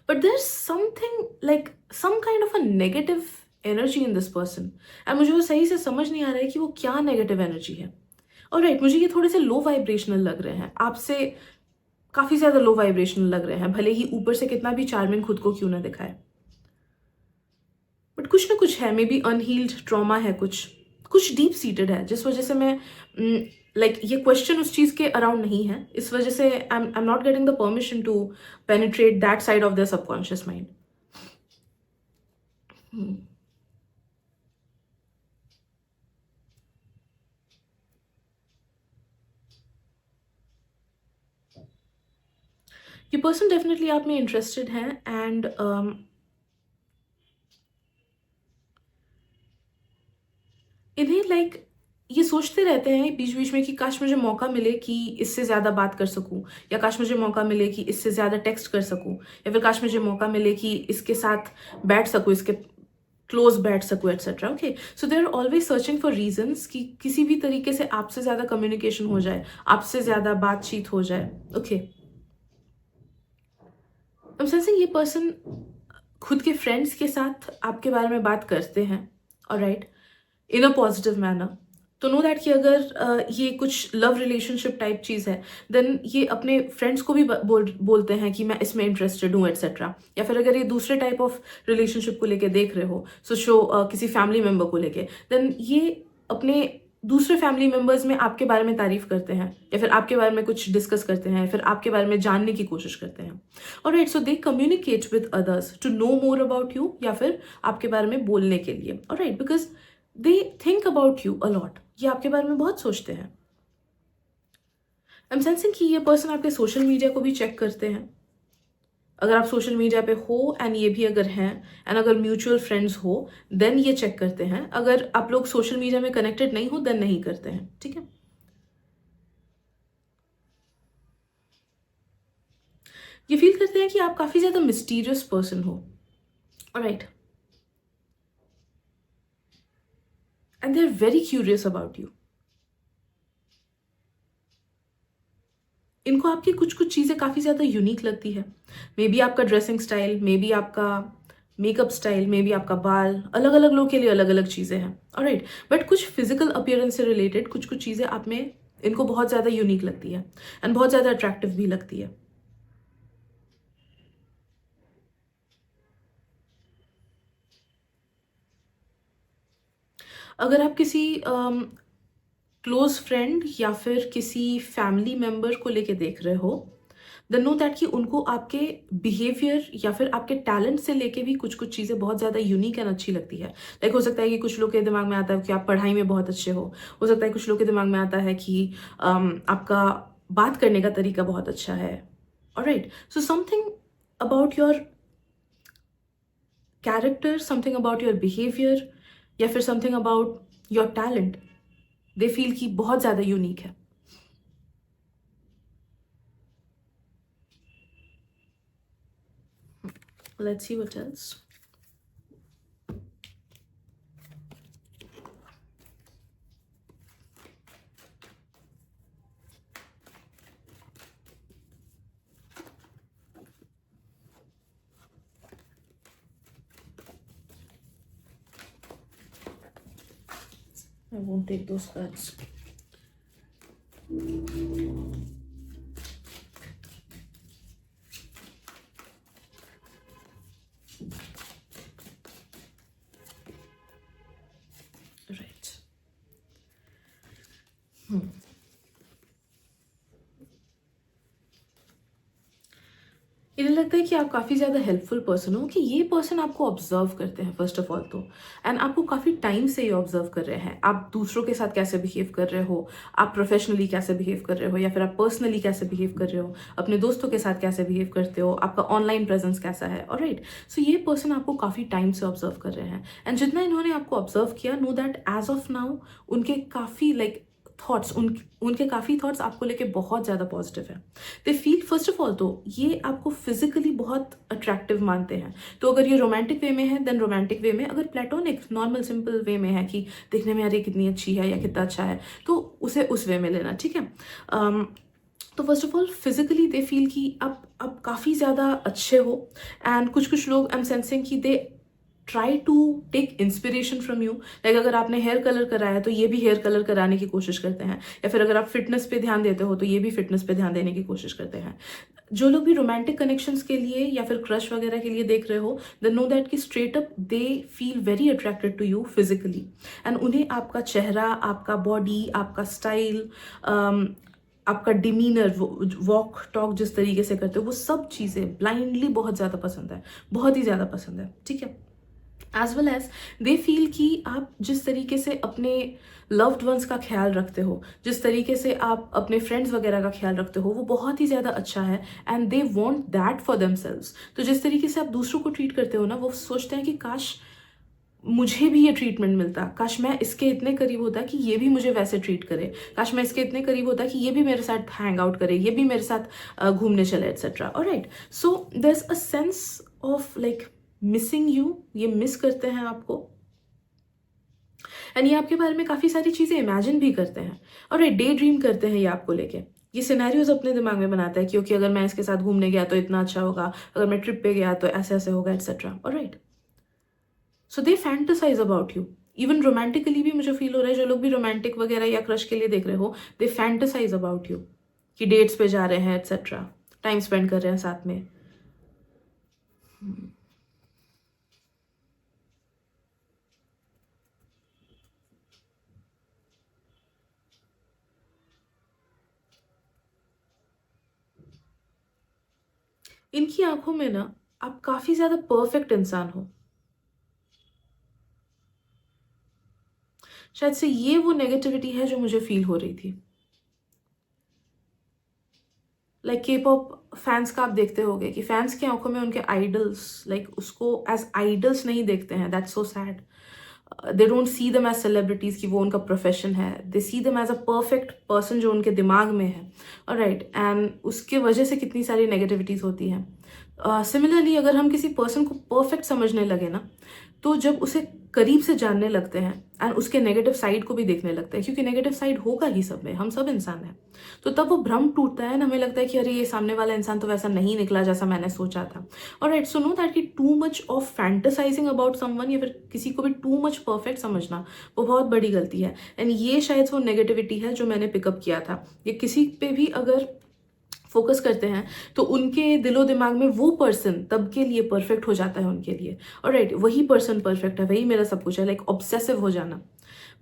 But there is something like some kind of a negative energy in this person, and मुझे वो सही से समझ नहीं आ रहा है कि वो क्या नेगेटिव एनर्जी है। ऑलराइट, मुझे ये थोड़े से लो वाइब्रेशनल लग रहे हैं, आपसे काफी ज्यादा लो वाइब्रेशनल लग रहे हैं, भले ही ऊपर से कितना भी चार्मिंग खुद को क्यों ना दिखाए। बट कुछ ना कुछ है, मे बी अनहील्ड ट्रॉमा है, कुछ डीप सीटेड है, जिस वजह से मैं लाइक ये क्वेश्चन उस चीज के अराउंड नहीं है। इस वजह से I am not getting the permission to penetrate that side of the subconscious mind. ये पर्सन डेफिनेटली आप में इंटरेस्टेड है, एंड इन्हें लाइक ये सोचते रहते हैं बीच बीच में कि काश मुझे मौका मिले कि इससे ज़्यादा बात कर सकूं, या काश मुझे मौका मिले कि इससे ज़्यादा टेक्स्ट कर सकूं, या फिर काश मुझे मौका मिले कि इसके साथ बैठ सकूं, इसके क्लोज बैठ सकूं, etcetera. Okay, so they are always searching for reasons कि किसी भी तरीके से आपसे ज़्यादा कम्युनिकेशन हो जाए, आपसे ज़्यादा बातचीत हो जाए। ओके, I'm sensing ये पर्सन खुद के फ्रेंड्स के साथ आपके बारे में बात करते हैं, alright, in a positive manner. तो नो दैट कि अगर ये कुछ लव रिलेशनशिप टाइप चीज़ है, देन ये अपने फ्रेंड्स को भी बोलते हैं कि मैं इसमें इंटरेस्टेड हूँ, एटसेट्रा। या फिर अगर ये दूसरे टाइप ऑफ रिलेशनशिप को लेके देख रहे हो, किसी फैमिली मेम्बर को लेके, देन ये अपने दूसरे फैमिली मेंबर्स में आपके बारे में तारीफ करते हैं, या फिर आपके बारे में कुछ डिस्कस करते हैं, फिर आपके बारे में जानने की कोशिश करते हैं। Alright, so they communicate with others to know more about you, या फिर आपके बारे में बोलने के लिए। Alright, because they think about you a lot, ये आपके बारे में बहुत सोचते हैं। आई एम सेंसिंग कि ये पर्सन आपके सोशल मीडिया को भी चेक करते हैं। अगर आप सोशल मीडिया पे हो एंड ये भी अगर हैं, एंड अगर म्यूचुअल फ्रेंड्स हो, देन ये चेक करते हैं। अगर आप लोग सोशल मीडिया में कनेक्टेड नहीं हो, देन नहीं करते हैं। ठीक है, ये फील करते हैं कि आप काफी ज्यादा मिस्टीरियस पर्सन हो। Alright, and they are very curious about you. इनको आपकी कुछ कुछ चीज़ें काफ़ी ज़्यादा यूनिक लगती है। मे बी आपका ड्रेसिंग स्टाइल, मे बी आपका मेकअप स्टाइल, मे बी आपका बाल, अलग अलग लोग के लिए अलग अलग चीज़ें हैं। ऑलराइट, बट कुछ फिजिकल अपीयरेंस से रिलेटेड कुछ कुछ चीज़ें आप में इनको बहुत ज़्यादा यूनिक लगती है, एंड बहुत ज़्यादा अट्रैक्टिव भी लगती है। अगर आप किसी क्लोज फ्रेंड या फिर किसी फैमिली मेंबर को लेके देख रहे हो, देन नो दैट कि उनको आपके बिहेवियर या फिर आपके टैलेंट से लेके भी कुछ कुछ चीज़ें बहुत ज़्यादा यूनिक एंड अच्छी लगती है। लाइक हो सकता है कि कुछ लोग के दिमाग में आता है कि आप पढ़ाई में बहुत अच्छे हो सकता है कुछ लोग के दिमाग में आता है कि आपका बात करने का तरीका बहुत अच्छा है। Alright, so something about your character, something about your behaviour, या फिर something about your talent, they feel कि बहुत ज़्यादा यूनिक है। Let's see what else. I won't take those cards. Right. इन्हें लगता है कि आप काफ़ी ज़्यादा हेल्पफुल पर्सन हो, कि ये पर्सन आपको ऑब्जर्व करते हैं फर्स्ट ऑफ ऑल तो, एंड आपको काफ़ी टाइम से ये ऑब्जर्व कर रहे हैं। आप दूसरों के साथ कैसे बिहेव कर रहे हो, आप प्रोफेशनली कैसे बिहेव कर रहे हो, या फिर आप पर्सनली कैसे बिहेव कर रहे हो, अपने दोस्तों के साथ कैसे बिहेव करते हो, आपका ऑनलाइन प्रेजेंस कैसा है। ऑलराइट, सो ये पर्सन आपको काफ़ी टाइम से ऑब्जर्व कर रहे हैं, एंड जितना इन्होंने आपको ऑब्जर्व किया, know that as of now उनके काफ़ी थॉट्स, उनके काफ़ी थॉट्स आपको लेके बहुत ज़्यादा पॉजिटिव है। They feel first of all तो ये आपको फिजिकली बहुत अट्रैक्टिव मानते हैं। तो अगर ये रोमांटिक वे में है, देन रोमांटिक वे में। अगर प्लेटोनिक नॉर्मल सिंपल वे में है कि देखने में यार ये कितनी अच्छी है या कितना अच्छा है, तो उसे उस वे में लेना। ठीक है, तो first of all physically they feel कि आप काफ़ी ज़्यादा अच्छे हो, एंड कुछ कुछ लोग आई एम सेंसिंग कि they try to take inspiration from you. Like अगर आपने हेयर कलर कराया तो ये भी हेयर कलर कराने की कोशिश करते हैं, या फिर अगर आप फिटनेस पे ध्यान देते हो तो ये भी फिटनेस पे ध्यान देने की कोशिश करते हैं। जो लोग भी रोमांटिक कनेक्शंस के लिए या फिर क्रश वगैरह के लिए देख रहे हो, देन नो दैट कि straight up they feel very attracted to you physically, and उन्हें आपका चेहरा, आपका बॉडी, आपका स्टाइल, आपका डिमीनर, वॉक टॉक जिस तरीके से करते हो, वो सब चीज़ें ब्लाइंडली बहुत ज़्यादा पसंद है, बहुत ही ज़्यादा पसंद है। ठीक है, as well as they feel कि आप जिस तरीके से अपने लव्ड वंस का ख्याल रखते हो, जिस तरीके से आप अपने फ्रेंड्स वगैरह का ख्याल रखते हो, वो बहुत ही ज़्यादा अच्छा है, and they want that for themselves. तो जिस तरीके से आप दूसरों को ट्रीट करते हो ना, वो सोचते हैं कि काश मुझे भी ये ट्रीटमेंट मिलता, काश मैं इसके इतने करीब होता कि ये भी मुझे वैसे ट्रीट करे, काश मैं इसके इतने करीब होता कि ये भी मेरे साथ हैंग आउट करे, ये भी मेरे साथ घूमने चले, etcetera. Alright, so there is a sense of like missing you, ये मिस करते हैं आपको, एंड ये आपके बारे में काफ़ी सारी चीज़ें इमेजिन भी करते हैं, और ये डे ड्रीम करते हैं ये आपको लेके। ये सिनेरियोज अपने दिमाग में बनाता है, क्योंकि अगर मैं इसके साथ घूमने गया तो इतना अच्छा होगा, अगर मैं ट्रिप पे गया तो ऐसे ऐसे होगा, etcetera. Alright, so they fantasise about you. Even romantically भी मुझे फील हो रहा है, जो लोग भी रोमांटिक वगैरह या क्रश के लिए देख रहे हो, दे फैंटसाइज अबाउट यू, कि डेट्स पे जा रहे हैं, एट्सेट्रा, टाइम स्पेंड कर रहे हैं साथ में। इनकी आंखों में ना आप काफी ज्यादा परफेक्ट इंसान हो। शायद से ये वो नेगेटिविटी है जो मुझे फील हो रही थी। लाइक के पॉप फैंस का आप देखते होगे कि फैंस की आंखों में उनके आइडल्स लाइक उसको एज आइडल्स नहीं देखते हैं। That's so sad. They don't see them as celebrities की वो उनका प्रोफेशन है। दे सी them as a perfect person जो उनके दिमाग में है। राइट एंड उसके वजह से कितनी सारी नेगेटिविटीज होती हैं। सिमिलरली अगर हम किसी पर्सन को परफेक्ट समझने लगे ना, तो जब उसे करीब से जानने लगते हैं एंड उसके नेगेटिव साइड को भी देखने लगते हैं, क्योंकि नेगेटिव साइड होगा ही सब में, हम सब इंसान हैं, तो तब वो भ्रम टूटता है ना, हमें लगता है कि अरे ये सामने वाला इंसान तो वैसा नहीं निकला जैसा मैंने सोचा था। और राइट, सो नो दैट कि too much of fantasising about someone या फिर किसी को भी टू मच परफेक्ट समझना वो बहुत बड़ी गलती है। एंड ये शायद वो नेगेटिविटी है जो मैंने पिकअप किया था। ये किसी पे भी अगर फोकस करते हैं तो उनके दिलो दिमाग में वो पर्सन तब के लिए परफेक्ट हो जाता है उनके लिए। और राइट, वही पर्सन परफेक्ट है, वही मेरा सब कुछ है, लाइक ऑब्सेसिव हो जाना।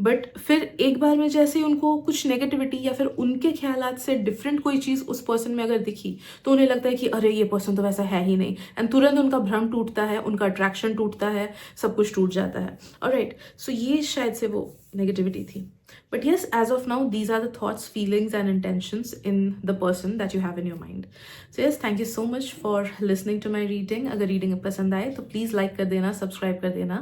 बट फिर एक बार में जैसे ही उनको कुछ नेगेटिविटी या फिर उनके ख्यालात से डिफरेंट कोई चीज उस पर्सन में अगर दिखी, तो उन्हें लगता है कि अरे ये पर्सन तो वैसा है ही नहीं, एंड तुरंत उनका भ्रम टूटता है, उनका अट्रैक्शन टूटता है, सब कुछ टूट जाता है। ऑलराइट, सो ये शायद से वो नेगेटिविटी थी। But yes, as of now, these are the thoughts, feelings, and intentions in the person that you have in your mind. So yes, thank you so much for listening to my reading. अगर reading पसंद आए तो please like कर देना, subscribe कर देना,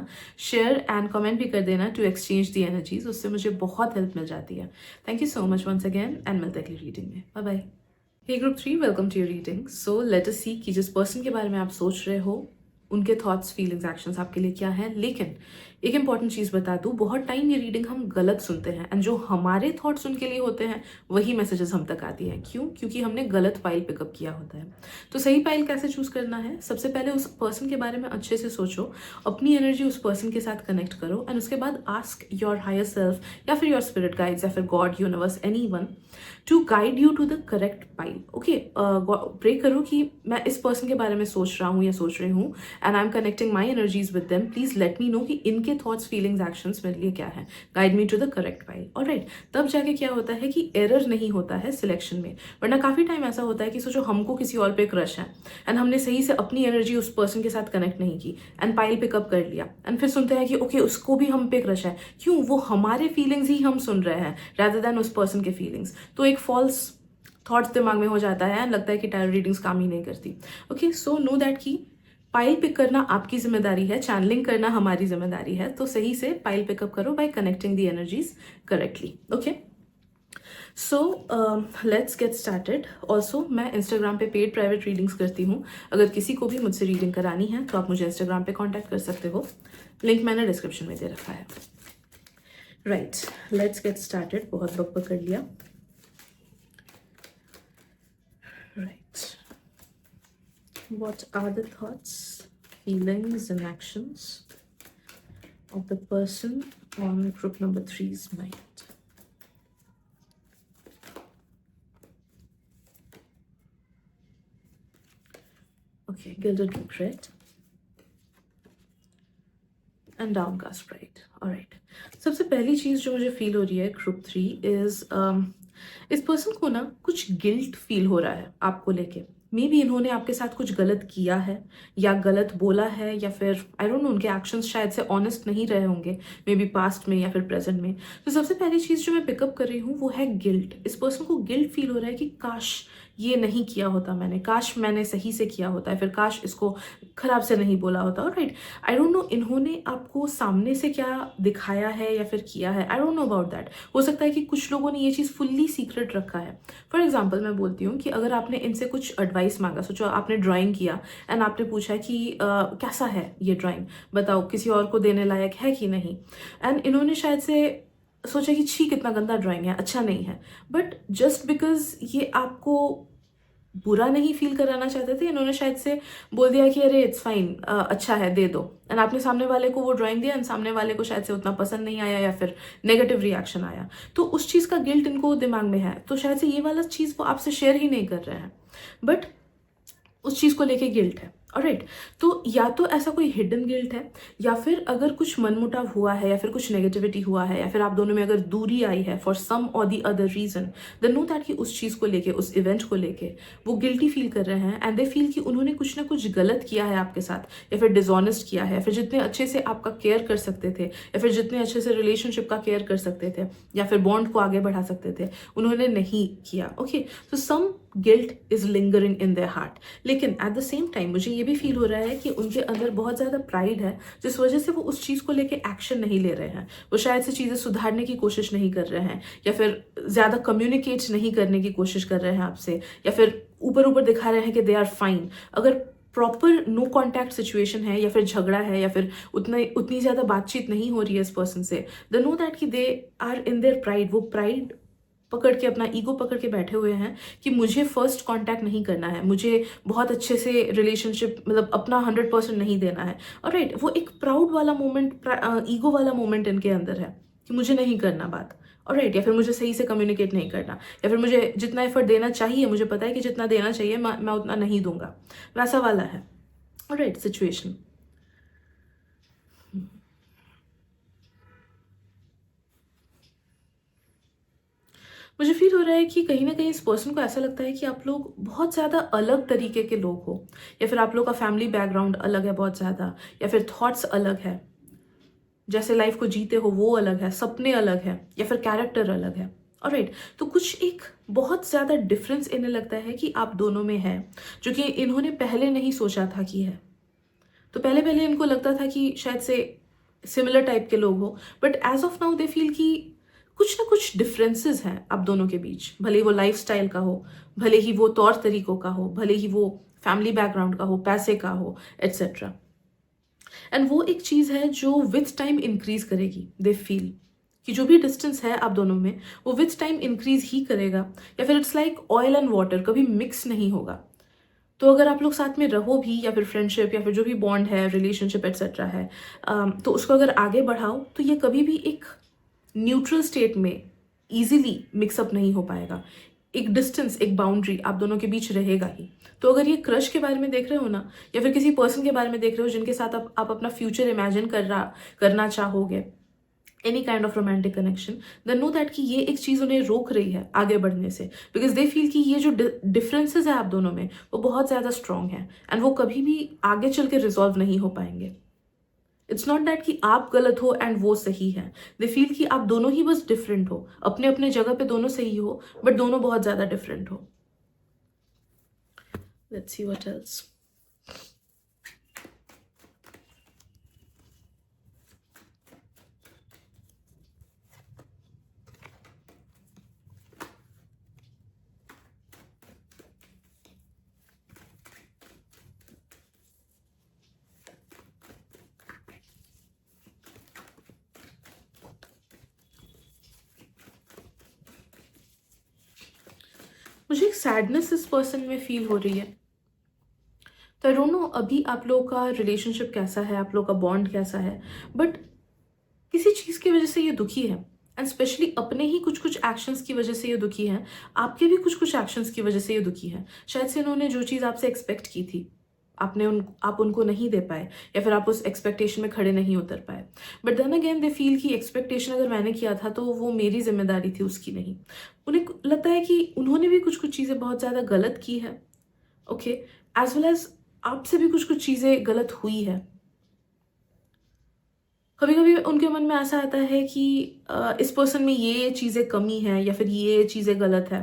share and comment भी कर देना to exchange the energies. उससे मुझे बहुत help मिल जाती है. Thank you so much once again and मिलते हैं अगली reading में. Bye bye. Hey Group 3, welcome to your reading. So let us see कि जिस person के बारे में आप सोच रहे हो उनके थॉट्स, फीलिंग्स, एक्शंस आपके लिए क्या है। लेकिन एक इंपॉर्टेंट चीज बता दूं, बहुत टाइम ये रीडिंग हम गलत सुनते हैं एंड जो हमारे थॉट्स उनके लिए होते हैं वही मैसेजेस हम तक आती हैं। क्यों? क्योंकि हमने गलत पाइल पिकअप किया होता है। तो सही पाइल कैसे चूज करना है? सबसे पहले उस पर्सन के बारे में अच्छे से सोचो, अपनी एनर्जी उस पर्सन के साथ कनेक्ट करो एंड उसके बाद आस्क योर हायर सेल्फ या फिर योर स्पिरिट गाइड्स या फिर God, universe, anyone to guide you to the correct pile. Okay, pray करो कि मैं इस पर्सन के बारे में सोच रहा हूँ या सोच रही हूँ and I am connecting my energies with them. Please let me know कि इनके थॉट्स, फीलिंग्स, एक्शंस मेरे लिए क्या है। Guide me to the correct pile. Alright, तब जाके क्या होता है कि एरर नहीं होता है सिलेक्शन में। वरना काफी टाइम ऐसा होता है कि सोचो हमको किसी और पे क्रश है एंड हमने सही से अपनी एनर्जी उस पर्सन के साथ कनेक्ट नहीं की एंड पाइल पिकअप कर लिया एंड फिर सुनते हैं कि ओके उसको भी हम पे क्रश है। क्यों? वो हमारे फीलिंग्स ही हम सुन रहे हैं रादर देन उस पर्सन के फीलिंग्स। तो एक फॉल्स थॉट्स दिमाग में हो जाता है एंड लगता है कि टैरो रीडिंग्स काम ही नहीं करती। ओके, सो नो दैट कि पाइल पिक करना आपकी जिम्मेदारी है, चैनलिंग करना हमारी जिम्मेदारी है। तो सही से पाइल पिकअप करो bye connecting the energies correctly. Okay, so let's get started. Also मैं इंस्टाग्राम पे पेड प्राइवेट रीडिंग्स करती हूँ। अगर किसी को भी मुझसे रीडिंग करानी है तो आप मुझे इंस्टाग्राम पे कॉन्टैक्ट कर सकते हो, लिंक मैंने डिस्क्रिप्शन में दे रखा है। Right, let's get started. बहुत बकबक कर लिया। Right. What are the thoughts, feelings, and actions of the person on group number 3's mind? Okay, gilded regret and downcast pride. All right. सबसे पहली चीज जो मुझे फील हो रही है ग्रुप 3 इज इस पर्सन को ना कुछ गिल्ट फील हो रहा है आपको लेके। मे बी इन्होंने आपके साथ कुछ गलत किया है या गलत बोला है या फिर आई डोंट नो, उनके एक्शंस शायद से ऑनेस्ट नहीं रहे होंगे, मे बी पास्ट में या फिर प्रेजेंट में। तो सबसे पहली चीज जो मैं पिकअप कर रही हूँ वो है गिल्ट। इस पर्सन को गिल्ट फील हो रहा है कि काश ये नहीं किया होता मैंने, काश मैंने सही से किया होता है, फिर काश इसको खराब से नहीं बोला होता। राइट, आई डोंट नो इन्होंने आपको सामने से क्या दिखाया है या फिर किया है, I don't know about that. हो सकता है कि कुछ लोगों ने ये चीज़ फुल्ली सीक्रेट रखा है। फॉर एग्जाम्पल मैं बोलती हूँ कि अगर आपने इनसे कुछ एडवाइस मांगा, सोचो आपने ड्राइंग किया एंड आपने पूछा कि कैसा है ये ड्राइंग, बताओ किसी और को देने लायक है कि नहीं, एंड इन्होंने शायद से सोचा कि छी कितना गंदा ड्राइंग है, अच्छा नहीं है। बट जस्ट बिकॉज ये आपको बुरा नहीं फील कराना चाहते थे, इन्होंने शायद से बोल दिया कि अरे इट्स फाइन, अच्छा है दे दो, एंड आपने सामने वाले को वो ड्राइंग दिया एंड सामने वाले को शायद से उतना पसंद नहीं आया या फिर नेगेटिव रिएक्शन आया। तो उस चीज़ का गिल्ट इनको दिमाग में है, तो शायद से ये वाला चीज़ वो आपसे शेयर ही नहीं कर रहे हैं, बट उस चीज़ को लेके गिल्ट है। ऑलराइट। तो या तो ऐसा कोई हिडन गिल्ट है, या फिर अगर कुछ मनमुटाव हुआ है, या फिर कुछ नेगेटिविटी हुआ है, या फिर आप दोनों में अगर दूरी आई है for some or the other reason, then know that कि उस चीज़ को लेके, उस इवेंट को लेके वो गिल्टी फील कर रहे हैं, एंड दे फील कि उन्होंने कुछ ना कुछ गलत किया है आपके साथ, या फिर डिसऑनेस्ट किया है, या फिर जितने अच्छे से आपका केयर कर सकते थे, या फिर जितने अच्छे से रिलेशनशिप का केयर कर सकते थे, या फिर बॉन्ड को आगे बढ़ा सकते थे, उन्होंने नहीं किया। ओके, तो some guilt is lingering in their heart. लेकिन एट द सेम टाइम मुझे ये भी फील हो रहा है कि उनके अंदर बहुत ज़्यादा प्राइड है, जिस वजह से वो उस चीज़ को लेके एक्शन नहीं ले रहे हैं। वो शायद से चीज़ें सुधारने की कोशिश नहीं कर रहे हैं, या फिर ज़्यादा कम्युनिकेट नहीं करने की कोशिश कर रहे हैं आपसे, या फिर ऊपर ऊपर दिखा रहे हैं कि दे आर फाइन। अगर प्रॉपर नो कॉन्टैक्ट सिचुएशन है, या फिर झगड़ा है, या फिर उतनी ज़्यादा बातचीत नहीं हो रही है इस पर्सन से, द नो दैट कि they are in their pride. वो प्राइड पकड़ के, अपना ईगो पकड़ के बैठे हुए हैं कि मुझे फर्स्ट कांटेक्ट नहीं करना है, मुझे बहुत अच्छे से रिलेशनशिप, मतलब अपना 100% नहीं देना है। और राइट, वो एक प्राउड वाला मोमेंट, ईगो वाला मोमेंट इनके अंदर है कि मुझे नहीं करना बात। और राइट, या फिर मुझे सही से कम्युनिकेट नहीं करना, या फिर मुझे जितना एफर्ट देना चाहिए, मुझे पता है कि जितना देना चाहिए मैं उतना नहीं दूंगा, वैसा वाला है। और राइट, सिचुएशन। मुझे फील हो रहा है कि कहीं ना कहीं इस पर्सन को ऐसा लगता है कि आप लोग बहुत ज़्यादा अलग तरीके के लोग हो, या फिर आप लोग का फैमिली बैकग्राउंड अलग है बहुत ज़्यादा, या फिर थॉट्स अलग है, जैसे लाइफ को जीते हो वो अलग है, सपने अलग है, या फिर कैरेक्टर अलग है। ऑलराइट, तो कुछ एक बहुत ज़्यादा डिफरेंस इन्हें लगता है कि आप दोनों में है, जो कि इन्होंने पहले नहीं सोचा था कि है। तो पहले पहले इनको लगता था कि शायद से सिमिलर टाइप के लोग हो, but as of now they feel कि कुछ ना कुछ डिफरेंसेस हैं आप दोनों के बीच। भले ही वो लाइफ स्टाइल का हो, भले ही वो तौर तरीकों का हो, भले ही वो फैमिली बैकग्राउंड का हो, पैसे का हो, एट्सेट्रा। एंड वो एक चीज़ है जो विथ टाइम इंक्रीज करेगी। दे फील कि जो भी डिस्टेंस है आप दोनों में, वो विथ टाइम इंक्रीज ही करेगा, या फिर it's like oil and water, कभी मिक्स नहीं होगा। तो अगर आप लोग साथ में रहो भी, या फिर फ्रेंडशिप, या फिर जो भी बॉन्ड है, रिलेशनशिप एट्सेट्रा है, तो उसको अगर आगे बढ़ाओ, तो ये कभी भी एक न्यूट्रल स्टेट में इजीली मिक्सअप नहीं हो पाएगा। एक डिस्टेंस, एक बाउंड्री आप दोनों के बीच रहेगा ही। तो अगर ये क्रश के बारे में देख रहे हो ना, या फिर किसी पर्सन के बारे में देख रहे हो जिनके साथ आप अपना फ्यूचर इमेजिन करना चाहोगे, any kind of romantic connection, then know that कि ये एक चीज़ उन्हें रोक रही है आगे बढ़ने से, बिकॉज दे फील कि ये जो डिफरेंसेस है आप दोनों में, वो बहुत ज़्यादा स्ट्रांग है, एंड वो कभी भी आगे चल के रिजॉल्व नहीं हो पाएंगे। इट्स नॉट दैट कि आप गलत हो एंड वो सही है। दे फील कि आप दोनों ही बस डिफरेंट हो, अपने अपने जगह पे दोनों सही हो, बट दोनों बहुत ज़्यादा डिफरेंट हो। Let's see what else. मुझे एक सैडनेस इस पर्सन में फील हो रही है। तो आई डोंट नो अभी आप लोगों का रिलेशनशिप कैसा है, आप लोग का बॉन्ड कैसा है, बट किसी चीज़ की वजह से ये दुखी है, एंड स्पेशली अपने ही कुछ कुछ एक्शंस की वजह से ये दुखी है, आपके भी कुछ कुछ एक्शंस की वजह से ये दुखी है। शायद से इन्होंने जो चीज़ आपसे एक्सपेक्ट की थी, आप उनको नहीं दे पाए, या फिर आप उस एक्सपेक्टेशन में खड़े नहीं उतर पाए। But then again they feel कि एक्सपेक्टेशन अगर मैंने किया था तो वो मेरी जिम्मेदारी थी, उसकी नहीं। उन्हें लगता है कि उन्होंने भी कुछ कुछ चीज़ें बहुत ज़्यादा गलत की है, ओके, एज वेल एज आपसे भी कुछ कुछ चीज़ें गलत हुई है। कभी कभी उनके मन में ऐसा आता है कि इस पर्सन में ये चीज़ें कमी है, या फिर ये चीज़ें गलत है,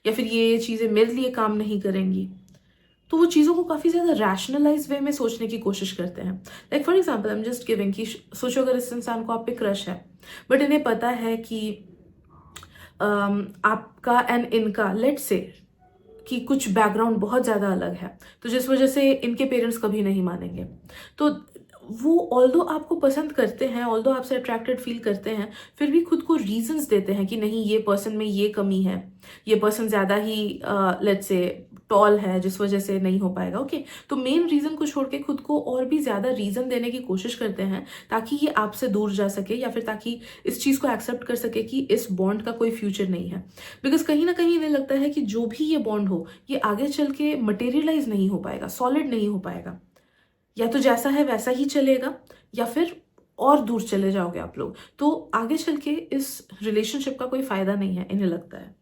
या फिर ये चीज़ें मेरे लिए काम नहीं करेंगी। तो वो चीज़ों को काफ़ी ज़्यादा रैशनलाइज वे में सोचने की कोशिश करते हैं। Like for example I am just giving कि सोचो अगर इस इंसान को आप पे क्रश है, बट इन्हें पता है कि आपका एंड इनका लेट्स से कि कुछ बैकग्राउंड बहुत ज़्यादा अलग है, तो जिस वजह से इनके पेरेंट्स कभी नहीं मानेंगे। तो वो ऑल्दो आपको पसंद करते हैं, ऑल्दो आपसे अट्रैक्टेड फील करते हैं, फिर भी खुद को रीजंस देते हैं कि नहीं, ये पर्सन में ये कमी है, ये पर्सन ज़्यादा ही लेट्स से टॉल है जिस वजह से नहीं हो पाएगा। ओके, तो मेन रीज़न को छोड़ के खुद को और भी ज़्यादा रीज़न देने की कोशिश करते हैं ताकि ये आपसे दूर जा सके, या फिर ताकि इस चीज़ को एक्सेप्ट कर सके कि इस बॉन्ड का कोई फ्यूचर नहीं है। बिकॉज कहीं ना कहीं इन्हें लगता है कि जो भी ये बॉन्ड हो ये आगे चल के मटेरियलाइज नहीं हो पाएगा, सॉलिड नहीं हो पाएगा। या तो जैसा है वैसा ही चलेगा, या फिर और दूर चले जाओगे आप लोग, तो आगे चल के इस रिलेशनशिप का कोई फायदा नहीं है, इन्हें लगता है।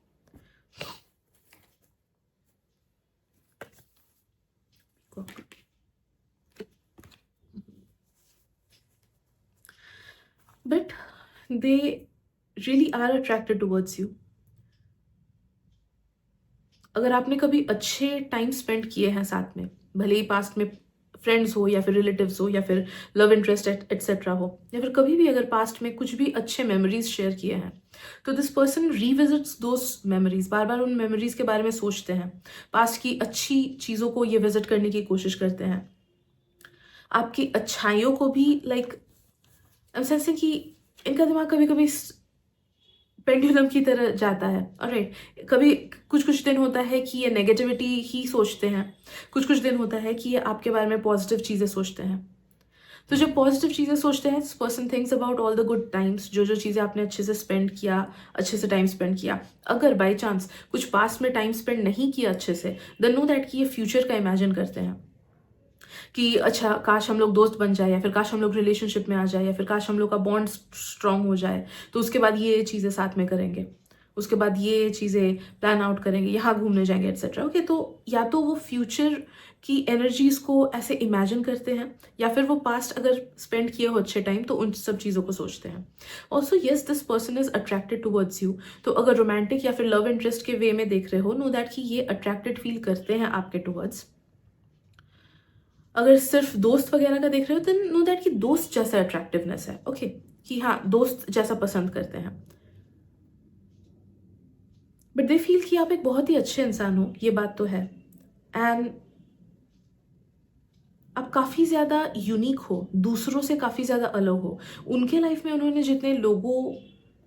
But they really are attracted towards you. अगर आपने कभी अच्छे टाइम स्पेंड किए हैं साथ में, भले ही पास्ट में फ्रेंड्स हो या फिर रिलेटिव्स हो या फिर लव इंटरेस्ट एटसेट्रा हो, या फिर कभी भी अगर पास्ट में कुछ भी अच्छे मेमोरीज शेयर किए हैं, तो दिस पर्सन रिविजिट्स दोज मेमोरीज, बार बार उन मेमोरीज के बारे में सोचते हैं, पास्ट की अच्छी चीज़ों को ये विजिट करने की कोशिश करते हैं, आपकी अच्छाइयों को भी लाइक आई एम सेंसिंग कि इनका दिमाग कभी कभी पेंडुलम की तरह जाता है। ऑलराइट, कभी कुछ कुछ दिन होता है कि ये नेगेटिविटी ही सोचते हैं, कुछ कुछ दिन होता है कि ये आपके बारे में पॉजिटिव चीज़ें सोचते हैं। तो जब पॉजिटिव चीज़ें सोचते हैं, this person thinks about all the good times, जो जो चीज़ें आपने अच्छे से स्पेंड किया, अच्छे से टाइम स्पेंड किया। अगर बाई चांस कुछ पास्ट में टाइम स्पेंड नहीं किया अच्छे से, देन नो दैट कि ये फ्यूचर का इमेजिन करते हैं कि अच्छा काश हम लोग दोस्त बन जाए, या फिर काश हम लोग रिलेशनशिप में आ जाए, या फिर काश हम लोग का बॉन्ड स्ट्रांग हो जाए, तो उसके बाद ये चीज़ें साथ में करेंगे, उसके बाद ये चीज़ें प्लान आउट करेंगे, यहाँ घूमने जाएंगे एटसेट्रा। ओके, तो या तो वो फ्यूचर की एनर्जीज को ऐसे इमेजिन करते हैं, या फिर वो पास्ट अगर स्पेंड किए हो अच्छे टाइम तो उन सब चीज़ों को सोचते हैं। Also yes, this person is attracted towards you. तो अगर रोमांटिक या फिर लव इंटरेस्ट के वे में देख रहे हो, नो दैट कि ये अट्रैक्टेड फील करते हैं आपके टुवर्ड्स। अगर सिर्फ दोस्त वगैरह का देख रहे हो, देन नो दैट कि दोस्त जैसा अट्रैक्टिवनेस है। ओके, कि हाँ दोस्त जैसा पसंद करते हैं, बट दे फील कि आप एक बहुत ही अच्छे इंसान हो, ये बात तो है। एंड आप काफ़ी ज़्यादा यूनिक हो, दूसरों से काफ़ी ज़्यादा अलग हो। उनके लाइफ में उन्होंने जितने लोगों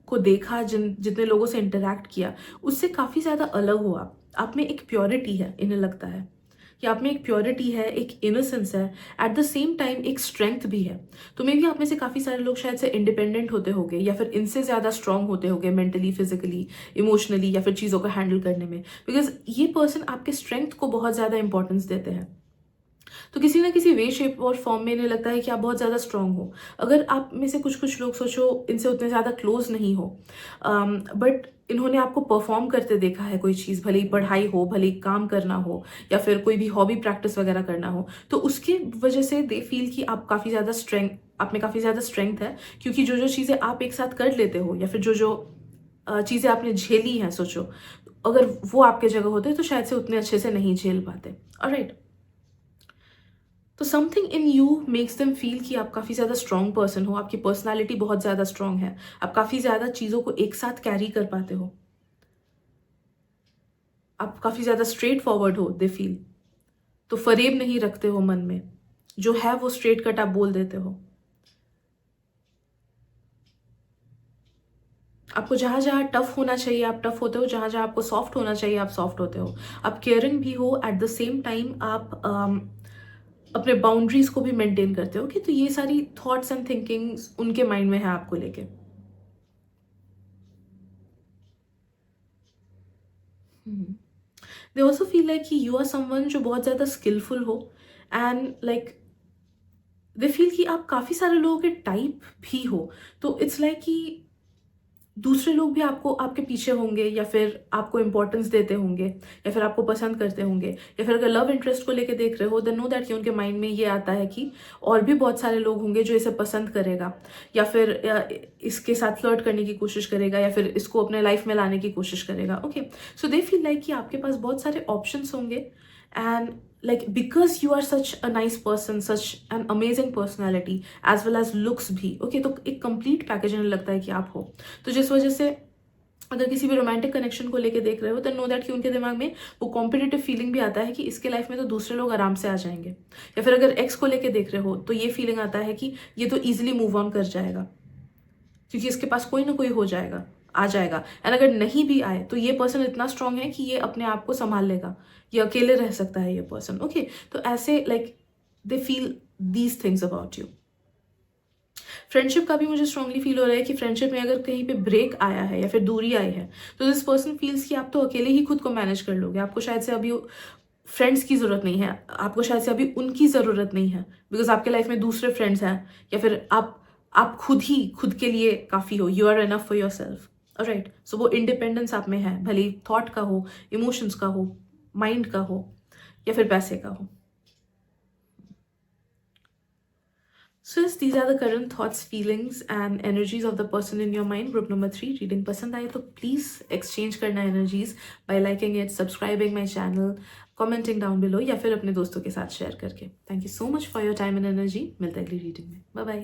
को देखा, जितने लोगों से इंटरेक्ट किया, उससे काफ़ी ज़्यादा अलग हो आप में एक प्योरिटी है, इन्हें लगता है कि आप में एक प्योरिटी है, एक इनोसेंस है, एट द सेम टाइम एक स्ट्रेंथ भी है। तो मे बी आप में से काफ़ी सारे लोग शायद से इंडिपेंडेंट होते होंगे, या फिर इनसे ज़्यादा स्ट्रांग होते होंगे मेंटली, फिजिकली, इमोशनली, या फिर चीज़ों को हैंडल करने में, बिकॉज ये पर्सन आपके स्ट्रेंथ को बहुत ज़्यादा इंपॉर्टेंस देते हैं। तो किसी ना किसी वे, शेप और फॉर्म में इन्हें लगता है कि आप बहुत ज़्यादा स्ट्रांग हो। अगर आप में से कुछ कुछ लोग सोचो इनसे उतने ज़्यादा क्लोज नहीं हो, बट इन्होंने आपको परफॉर्म करते देखा है कोई चीज़, भले ही पढ़ाई हो, भले ही काम करना हो, या फिर कोई भी हॉबी प्रैक्टिस वगैरह करना हो, तो उसके वजह से दे फील कि आप काफ़ी ज़्यादा आप में काफ़ी ज़्यादा स्ट्रेंथ है, क्योंकि जो जो चीज़ें आप एक साथ कर लेते हो, या फिर जो जो चीज़ें आपने झेली हैं, सोचो अगर वो आपके जगह होते तो शायद से उतने अच्छे से नहीं झेल पाते। ऑलराइट, तो something in you makes them feel कि आप काफ़ी ज़्यादा स्ट्रॉन्ग पर्सन हो, आपकी पर्सनालिटी बहुत ज़्यादा स्ट्रॉन्ग है, आप काफ़ी ज़्यादा चीज़ों को एक साथ कैरी कर पाते हो, आप काफ़ी ज़्यादा स्ट्रेट फॉरवर्ड हो, दे फील। तो फरेब नहीं रखते हो मन में, जो है वो स्ट्रेट कट आप बोल देते हो। आपको जहाँ जहाँ टफ होना चाहिए आप टफ होते हो, जहाँ जहाँ आपको सॉफ्ट होना चाहिए आप सॉफ्ट होते हो, आप केयरिंग भी हो, एट द सेम टाइम आप अपने बाउंड्रीज को भी मेंटेन करते हो। कि तो ये सारी थॉट्स एंड थिंकिंग्स उनके माइंड में है आपको लेके। दे ऑल्सो फील लाइक कि यू आर समवन जो बहुत ज़्यादा स्किलफुल हो, एंड लाइक दे फील कि आप काफ़ी सारे लोगों के टाइप भी हो। तो इट्स लाइक कि दूसरे लोग भी आपको आपके पीछे होंगे, या फिर आपको इंपॉर्टेंस देते होंगे, या फिर आपको पसंद करते होंगे, या फिर अगर लव इंटरेस्ट को लेके देख रहे हो, देन नो दैट कि उनके माइंड में ये आता है कि और भी बहुत सारे लोग होंगे जो इसे पसंद करेगा, या फिर इसके साथ फ्लर्ट करने की कोशिश करेगा, या फिर इसको अपने लाइफ में लाने की कोशिश करेगा। Okay, so they feel like कि आपके पास बहुत सारे ऑप्शंस होंगे, and like because you are such a nice person, such an amazing personality as well as looks भी, ओके, तो एक कंप्लीट पैकेज इन्हें लगता है कि आप हो। तो जिस वजह से अगर किसी भी रोमांटिक कनेक्शन को लेके देख रहे हो, तो नो दैट कि उनके दिमाग में वो कॉम्पिटिटिव फीलिंग भी आता है कि इसके लाइफ में तो दूसरे लोग आराम से आ जाएंगे, या फिर अगर एक्स को लेके देख रहे हो तो ये फीलिंग आता है कि ये तो ईजिली मूव ऑन कर जाएगा, क्योंकि इसके पास कोई ना कोई हो जाएगा। आ जाएगा। एंड अगर नहीं भी आए तो ये पर्सन इतना स्ट्रांग है कि ये अपने आप को संभाल लेगा, ये अकेले रह सकता है ये पर्सन। ओके, तो ऐसे like they feel these things about you. Friendship का भी मुझे स्ट्रांगली फील हो रहा है कि फ्रेंडशिप में अगर कहीं पे ब्रेक आया है या फिर दूरी आई है तो दिस पर्सन फील्स कि आप तो अकेले ही खुद को मैनेज कर लोगे, आपको शायद से अभी फ्रेंड्स की ज़रूरत नहीं है, आपको शायद से अभी उनकी ज़रूरत नहीं है, बिकॉज आपके लाइफ में दूसरे फ्रेंड्स हैं, या फिर आप खुद ही खुद के लिए काफ़ी हो, you are enough for yourself. Right, so वो इंडिपेंडेंस आप में है, भले ही थॉट का हो, इमोशंस का हो, माइंड का हो, या फिर पैसे का हो। So yes, these are the current thoughts, feelings and energies of the person in your mind. Group number 3, reading पसंद आए तो please exchange करना energies by liking it, subscribing my channel, commenting down below या फिर अपने दोस्तों के साथ share करके. Thank you so much for your time and energy. मिलते हैं अगली reading में. Bye bye.